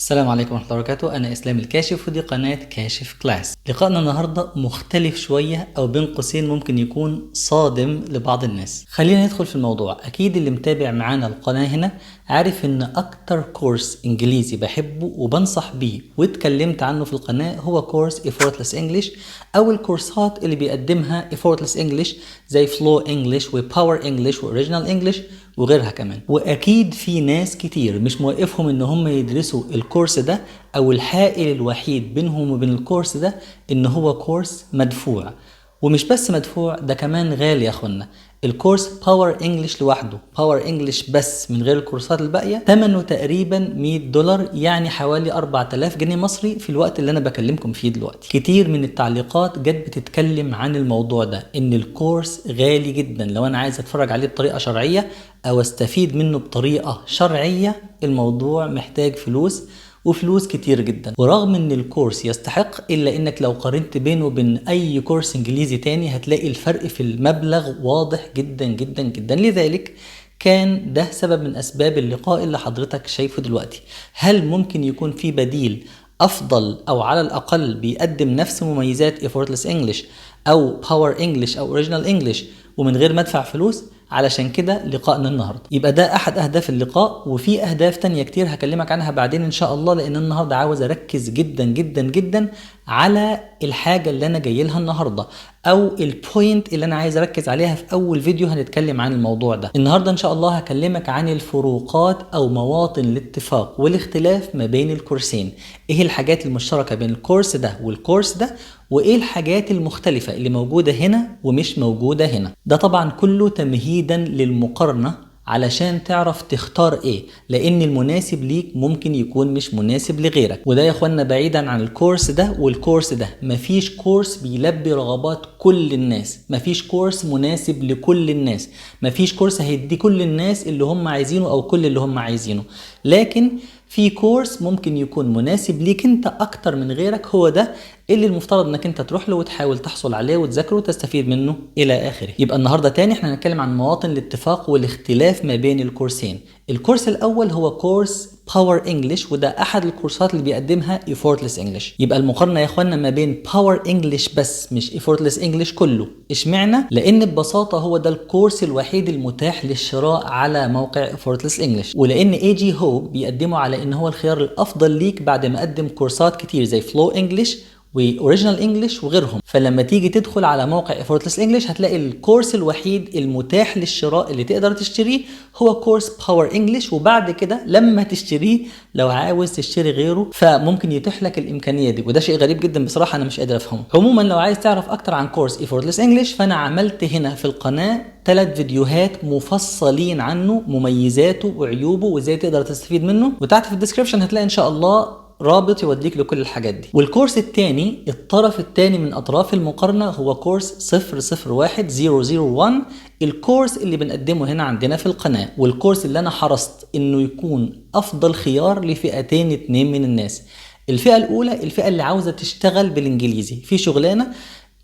السلام عليكم ورحمة الله وبركاته. أنا إسلام الكاشف ودي قناة كاشف كلاس. لقائنا النهاردة مختلف شوية أو بين قوسين ممكن يكون صادم لبعض الناس. خلينا ندخل في الموضوع. أكيد اللي متابع معانا القناة هنا عارف إن أكتر كورس إنجليزي بحبه وبنصح بيه واتكلمت عنه في القناة هو كورس Effortless English أو الكورسات اللي بيقدمها Effortless English زي Flow English و Power English و Original English وغيرها كمان. واكيد في ناس كتير مش موقفهم ان هم يدرسوا الكورس ده، او الحائل الوحيد بينهم وبين الكورس ده ان هو كورس مدفوع. ومش بس مدفوع، ده كمان غالي يا اخوانا. الكورس باور انجلش لوحده، باور انجلش بس من غير الكورسات الباقيه، ثمنه تقريبا $100، يعني حوالي 4000 جنيه مصري في الوقت اللي انا بكلمكم فيه دلوقتي. كتير من التعليقات جت بتتكلم عن الموضوع ده، ان الكورس غالي جدا. لو انا عايز اتفرج عليه بطريقه شرعيه او استفيد منه بطريقه شرعيه، الموضوع محتاج فلوس وفلوس كتير جدا. ورغم ان الكورس يستحق، الا انك لو قارنت بينه وبين اي كورس انجليزي تاني هتلاقي الفرق في المبلغ واضح جدا جدا جدا. لذلك كان ده سبب من اسباب اللقاء اللي حضرتك شايفه دلوقتي. هل ممكن يكون في بديل افضل او على الاقل بيقدم نفس مميزات Effortless English او Power English او Original English ومن غير ما ادفع فلوس؟ علشان كده لقائنا النهارده يبقى ده احد اهداف اللقاء، وفي اهداف تانية كتير هكلمك عنها بعدين ان شاء الله، لان النهارده عاوز اركز جدا جدا جدا على الحاجه اللي انا جاي لها النهارده، او البوينت اللي انا عايز اركز عليها في اول فيديو هنتكلم عن الموضوع ده. النهارده ان شاء الله هكلمك عن الفروقات او مواطن الاتفاق والاختلاف ما بين الكورسين. ايه الحاجات المشتركه بين الكورس ده والكورس ده، وايه الحاجات المختلفه اللي موجوده هنا ومش موجوده هنا. ده طبعا كله تمهيدا للمقارنه علشان تعرف تختار ايه، لان المناسب ليك ممكن يكون مش مناسب لغيرك. وده يا اخوانا بعيدا عن الكورس ده والكورس ده. مفيش كورس بيلبي رغبات كل الناس، مفيش كورس مناسب لكل الناس، مفيش كورس هيدي كل الناس اللي هم عايزينه او كل اللي هم عايزينه. لكن في كورس ممكن يكون مناسب ليك انت اكتر من غيرك، هو ده اللي المفترض انك انت تروح له وتحاول تحصل عليه وتذاكره وتستفيد منه الى اخره. يبقى النهارده تاني احنا هنتكلم عن مواطن الاتفاق والاختلاف ما بين الكورسين. الكورس الاول هو كورس باور انجلش، وده احد الكورسات اللي بيقدمها Effortless English. يبقى المقارنه يا اخوانا ما بين باور انجلش بس مش Effortless English كله. اشمعنى؟ لان ببساطه هو ده الكورس الوحيد المتاح للشراء على موقع Effortless English، ولان AG Hogue بيقدمه على ان هو الخيار الافضل ليك بعد ما قدم كورسات كتير زي Flow English وأوريجينال انجلش وغيرهم. فلما تيجي تدخل على موقع Effortless English هتلاقي الكورس الوحيد المتاح للشراء اللي تقدر تشتريه هو كورس باور انجلش، وبعد كده لما تشتريه لو عاوز تشتري غيره فممكن يتيح لك الامكانيه دي. وده شيء غريب جدا بصراحه، انا مش قادر افهمه. عموما لو عايز تعرف اكتر عن كورس Effortless English فانا عملت هنا في القناه 3 فيديوهات مفصلين عنه، مميزاته وعيوبه وازاي تقدر تستفيد منه، وتحت في الديسكربشن هتلاقي ان شاء الله رابط يوديك لكل الحاجات دي. والكورس الثاني، الطرف الثاني من اطراف المقارنه، هو كورس 001001، الكورس اللي بنقدمه هنا عندنا في القناه، والكورس اللي انا حرصت انه يكون افضل خيار لفئتين اتنين من الناس. الفئه الاولى الفئه اللي عاوزه تشتغل بالانجليزي في شغلانه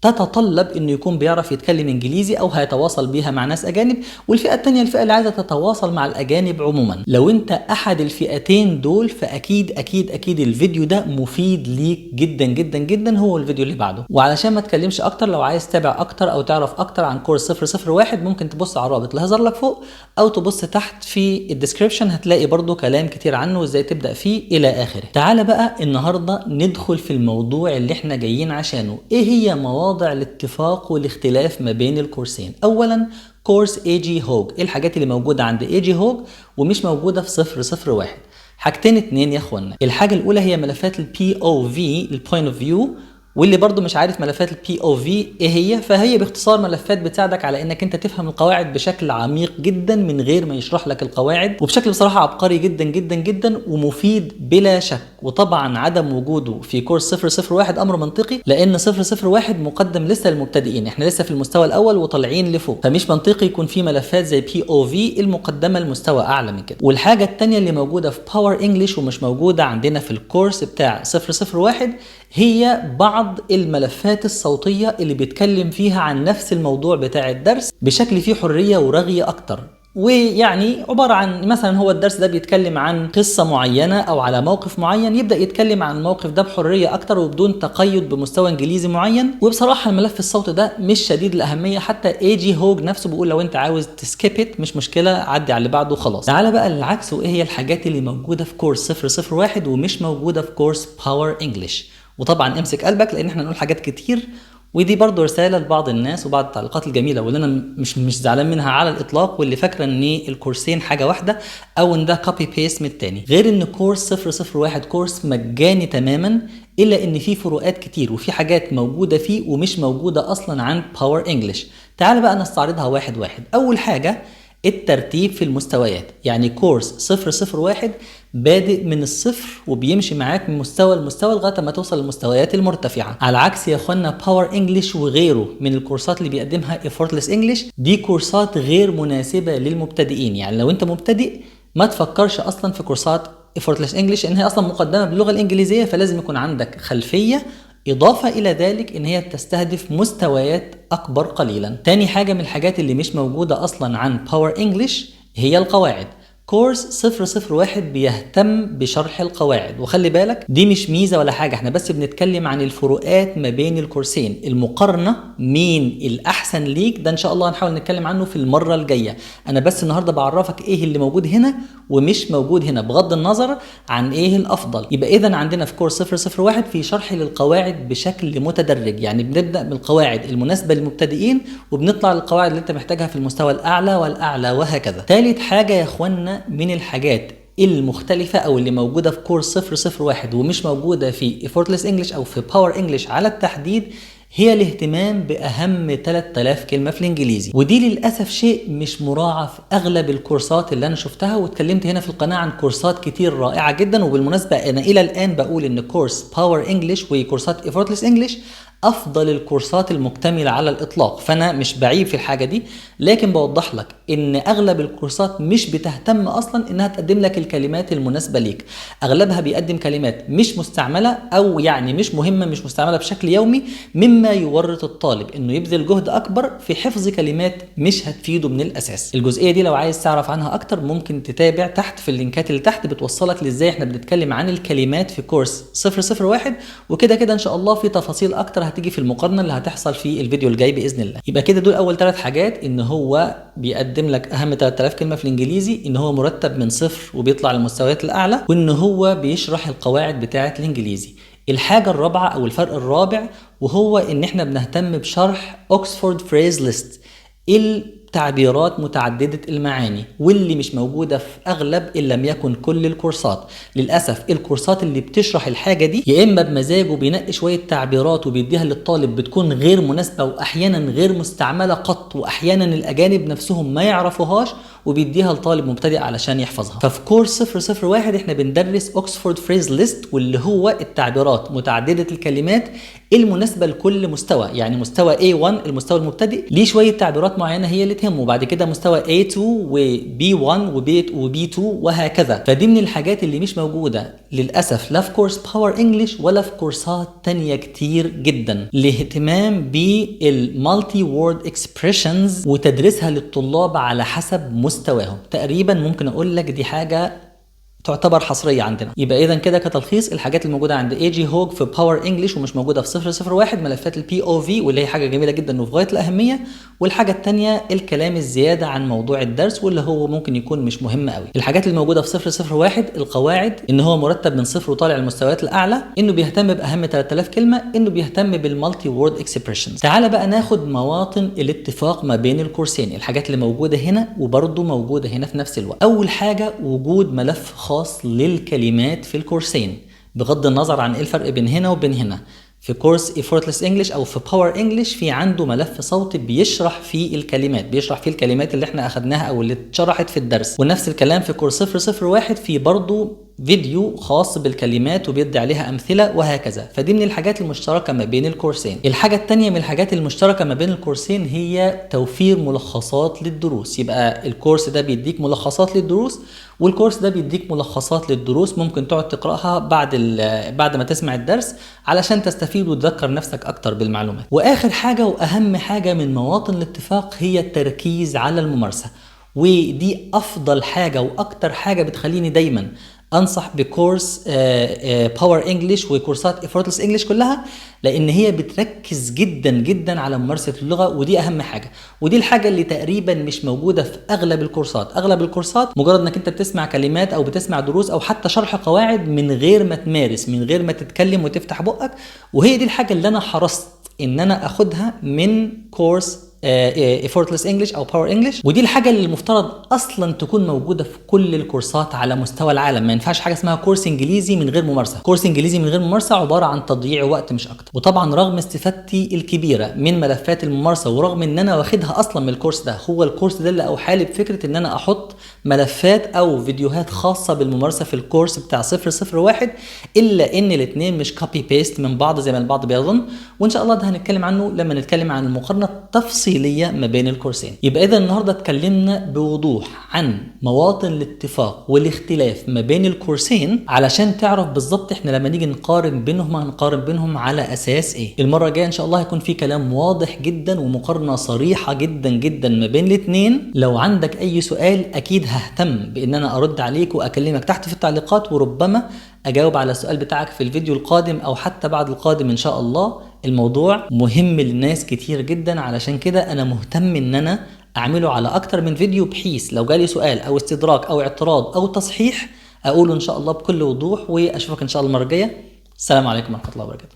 تتطلب انه يكون بيعرف يتكلم انجليزي او هيتواصل بيها مع ناس اجانب، والفئه الثانيه الفئه اللي عايزه تتواصل مع الاجانب عموما. لو انت احد الفئتين دول فاكيد اكيد اكيد الفيديو ده مفيد ليك جدا جدا جدا، هو الفيديو اللي بعده. وعلشان ما اتكلمش اكتر، لو عايز تتابع اكتر او تعرف اكتر عن كورس 001 ممكن تبص على الرابط اللي هظهر لك فوق، او تبص تحت في الديسكربشن هتلاقي برضو كلام كتير عنه وازاي تبدا فيه الى اخره. تعال بقى النهارده ندخل في الموضوع اللي احنا جايين عشانه. ايه هي مواضع الاتفاق والاختلاف ما بين الكورسين؟ اولا كورس AG Hogue، ايه الحاجات اللي موجوده عند AG Hogue ومش موجوده في 001؟ حاجتين اتنين يا اخوانا. الحاجه الاولى هي ملفات POV، البوينت اوف فيو، واللي برضو مش عارف ملفات POV ايه هي، فهي باختصار ملفات بتساعدك على انك انت تفهم القواعد بشكل عميق جدا من غير ما يشرح لك القواعد، وبشكل بصراحه عبقري جدا جدا جدا ومفيد بلا شك. وطبعا عدم وجوده في كورس 001 امر منطقي، لان 001 مقدم لسه للمبتدئين، احنا لسه في المستوى الاول وطالعين لفوق، فمش منطقي يكون في ملفات زي POV المقدمه لمستوى اعلى من كده. والحاجه الثانيه اللي موجوده في باور انجلش ومش موجوده عندنا في الكورس بتاع 001 هي بعض الملفات الصوتيه اللي بيتكلم فيها عن نفس الموضوع بتاع الدرس بشكل فيه حريه ورغي اكتر. ويعني عبارة عن مثلا هو الدرس ده بيتكلم عن قصة معينة أو على موقف معين، يبدأ يتكلم عن الموقف ده بحرية أكتر وبدون تقيد بمستوى إنجليزي معين. وبصراحة الملف الصوتي ده مش شديد الأهمية، حتى اي جي هوج نفسه بيقول لو أنت عاوز تسكيبت مش مشكلة، عدي على اللي بعده وخلاص. تعالى بقى للعكس، وإيه هي الحاجات اللي موجودة في كورس 001 ومش موجودة في كورس باور انجلش. وطبعا امسك قلبك لأن احنا هنقول حاجات كتير، ودي برضو رسالة لبعض الناس وبعض التعليقات الجميلة واللي أنا مش زعلان منها على الإطلاق، واللي فاكرة إن الكورسين حاجة واحدة أو إن ده كوبي بيست من التاني. غير إن كورس 001 كورس مجاني تماما، إلا إن فيه فروقات كتير وفي حاجات موجودة فيه ومش موجودة أصلا عن باور انجلش. تعال بقى نستعرضها واحد واحد. أول حاجة الترتيب في المستويات، يعني كورس 001 بادئ من الصفر وبيمشي معاك من مستوى لمستوى لغايه ما توصل للمستويات المرتفعه، على عكس يا اخوانا باور انجلش وغيره من الكورسات اللي بيقدمها effortless انجلش. دي كورسات غير مناسبه للمبتدئين، يعني لو انت مبتدئ ما تفكرش اصلا في كورسات effortless انجلش، ان هي اصلا مقدمه باللغه الانجليزيه، فلازم يكون عندك خلفيه. إضافة إلى ذلك إن هي بتستهدف مستويات أكبر قليلا. تاني حاجة من الحاجات اللي مش موجودة أصلا عن باور انجلش هي القواعد. كورس 001 بيهتم بشرح القواعد، وخلي بالك دي مش ميزة ولا حاجة، احنا بس بنتكلم عن الفروقات ما بين الكورسين، المقارنة مين الأحسن ليك ده إن شاء الله هنحاول نتكلم عنه في المرة الجاية. أنا بس النهاردة بعرفك إيه اللي موجود هنا ومش موجود هنا بغض النظر عن إيه الأفضل. يبقى إذا عندنا في كورس 001 في شرح للقواعد بشكل متدرج، يعني بنبدأ بالقواعد المناسبة للمبتدئين وبنطلع للقواعد اللي أنت محتاجها في المستوى الأعلى والأعلى وهكذا. ثالث حاجة يا إخوانا من الحاجات المختلفة أو اللي موجودة في كورس 001 ومش موجودة في effortless English أو في Power English على التحديد، هي الاهتمام بأهم 3000 كلمة في الإنجليزي. ودي للأسف شيء مش مراعى في أغلب الكورسات اللي أنا شفتها، واتكلمت هنا في القناة عن كورسات كتير رائعة جدا. وبالمناسبة أنا إلى الآن بقول إن كورس Power English وكورسات effortless English افضل الكورسات المكتمله على الاطلاق، فانا مش بعيب في الحاجه دي، لكن بوضح لك ان اغلب الكورسات مش بتهتم اصلا انها تقدم لك الكلمات المناسبه ليك. اغلبها بيقدم كلمات مش مستعمله او يعني مش مهمه، مش مستعمله بشكل يومي، مما يورط الطالب انه يبذل جهد اكبر في حفظ كلمات مش هتفيده من الاساس. الجزئيه دي لو عايز تعرف عنها اكتر ممكن تتابع تحت في اللينكات اللي تحت، بتوصلك لازاي احنا بنتكلم عن الكلمات في كورس 001، وكده كده ان شاء الله في تفاصيل اكتر هتيجي في المقارنه اللي هتحصل في الفيديو الجاي باذن الله. يبقى كده دول اول 3 حاجات، ان هو بيقدم لك اهم 3000 كلمه في الانجليزي، ان هو مرتب من صفر وبيطلع للمستويات الاعلى، وان هو بيشرح القواعد بتاعه الانجليزي. الحاجه الرابعه او الفرق الرابع وهو ان احنا بنهتم بشرح اوكسفورد فريز ليست، تعبيرات متعددة المعاني، واللي مش موجودة في أغلب إن لم يكن كل الكورسات. للأسف الكورسات اللي بتشرح الحاجة دي يا إما بمزاجه بينقي شوية تعبيرات وبيديها للطالب بتكون غير مناسبة وأحيانا غير مستعملة قط، وأحيانا الأجانب نفسهم ما يعرفوهاش وبيديها لطالب مبتدئ علشان يحفظها. ففي كورس 001 احنا بندرس اوكسفورد فريز ليست، واللي هو التعبيرات متعددة الكلمات المناسبة لكل مستوى. يعني مستوى A1 المستوى المبتدئ ليه شوية تعبيرات معينة هي اللي تهمه، وبعد كده مستوى A2 وB1 وB2 وهكذا. فدي من الحاجات اللي مش موجودة للأسف لا في كورس باور انجلش ولا في كورسات تانية كتير جدا. الاهتمام بالمالتي وورد اكسبريشنز وتدريسها للطلاب على حسب مستواهم، تقريبا ممكن اقول لك دي حاجة تعتبر حصريه عندنا. يبقى اذا كده كتلخيص الحاجات الموجوده عند اي جي هوج في باور انجلش ومش موجوده في 001 ملفات البي او في، واللي هي حاجه جميله جدا وفي غايه الاهميه. والحاجه الثانيه الكلام الزياده عن موضوع الدرس واللي هو ممكن يكون مش مهم قوي. الحاجات الموجوده في 001 القواعد، ان هو مرتب من صفر وطالع المستويات الاعلى، انه بيهتم باهم 3000 كلمه، انه بيهتم بالمالتي وورد اكسبريشنز. تعال بقى ناخد مواطن الاتفاق ما بين الكورسين، الحاجات اللي موجوده هنا وبرده موجوده هنا في نفس الوقت. اول حاجه وجود ملف خاص للكلمات في الكورسين، بغض النظر عن ايه الفرق بين هنا وبين هنا. في كورس effortless English او في باور انجلش في عنده ملف صوتي بيشرح فيه الكلمات، بيشرح فيه الكلمات اللي احنا اخدناها او اللي اتشرحت في الدرس. ونفس الكلام في كورس 001 في برضو فيديو خاص بالكلمات وبيدي عليها امثله وهكذا. فدي من الحاجات المشتركه ما بين الكورسين. الحاجه الثانيه من الحاجات المشتركه ما بين الكورسين هي توفير ملخصات للدروس. يبقى الكورس ده بيديك ملخصات للدروس، والكورس ده بيديك ملخصات للدروس ممكن تقعد تقراها بعد ما تسمع الدرس علشان تستفيد وتذكر نفسك اكتر بالمعلومات. واخر حاجه واهم حاجه من مواطن الاتفاق هي التركيز على الممارسه. ودي افضل حاجه واكتر حاجه بتخليني دايما انصح بكورس باور انجلش وكورسات افورتلس انجلش كلها، لان هي بتركز جدا جدا على ممارسه اللغه، ودي اهم حاجه، ودي الحاجه اللي تقريبا مش موجوده في اغلب الكورسات. اغلب الكورسات مجرد انك انت بتسمع كلمات او بتسمع دروس او حتى شرح قواعد من غير ما تمارس، من غير ما تتكلم وتفتح بقك. وهي دي الحاجه اللي انا حرصت ان انا اخدها من كورس effortless English او Power English، ودي الحاجه اللي المفترض اصلا تكون موجوده في كل الكورسات على مستوى العالم. ما ينفعش حاجه اسمها كورس انجليزي من غير ممارسه. كورس انجليزي من غير ممارسه عباره عن تضييع وقت مش اكتر. وطبعا رغم استفادتي الكبيره من ملفات الممارسه، ورغم ان انا واخدها اصلا من الكورس ده، هو الكورس ده اللي اوحى لي بفكره ان انا احط ملفات او فيديوهات خاصه بالممارسه في الكورس بتاع 001، الا ان الاثنين مش كوبي بيست من بعض زي ما البعض بيظن. وان شاء الله ده هنتكلم عنه لما نتكلم عن المقارنه التفصيليه ما بين الكورسين. يبقى اذا النهارده اتكلمنا بوضوح عن مواطن الاتفاق والاختلاف ما بين الكورسين، علشان تعرف بالظبط احنا لما نيجي نقارن بينهم هنقارن بينهم على اساس ايه. المره الجايه ان شاء الله هيكون في كلام واضح جدا ومقارنه صريحه جدا جدا ما بين الاثنين. لو عندك اي سؤال اكيد ههتم بان انا ارد عليك واكلمك تحت في التعليقات، وربما اجاوب على السؤال بتاعك في الفيديو القادم او حتى بعد القادم ان شاء الله. الموضوع مهم للناس كتير جدا، علشان كده انا مهتم ان انا اعمله على اكتر من فيديو، بحيث لو جالي سؤال او استدراك او اعتراض او تصحيح اقوله ان شاء الله بكل وضوح. واشوفك ان شاء الله المره الجايه. السلام عليكم ورحمه الله وبركاته.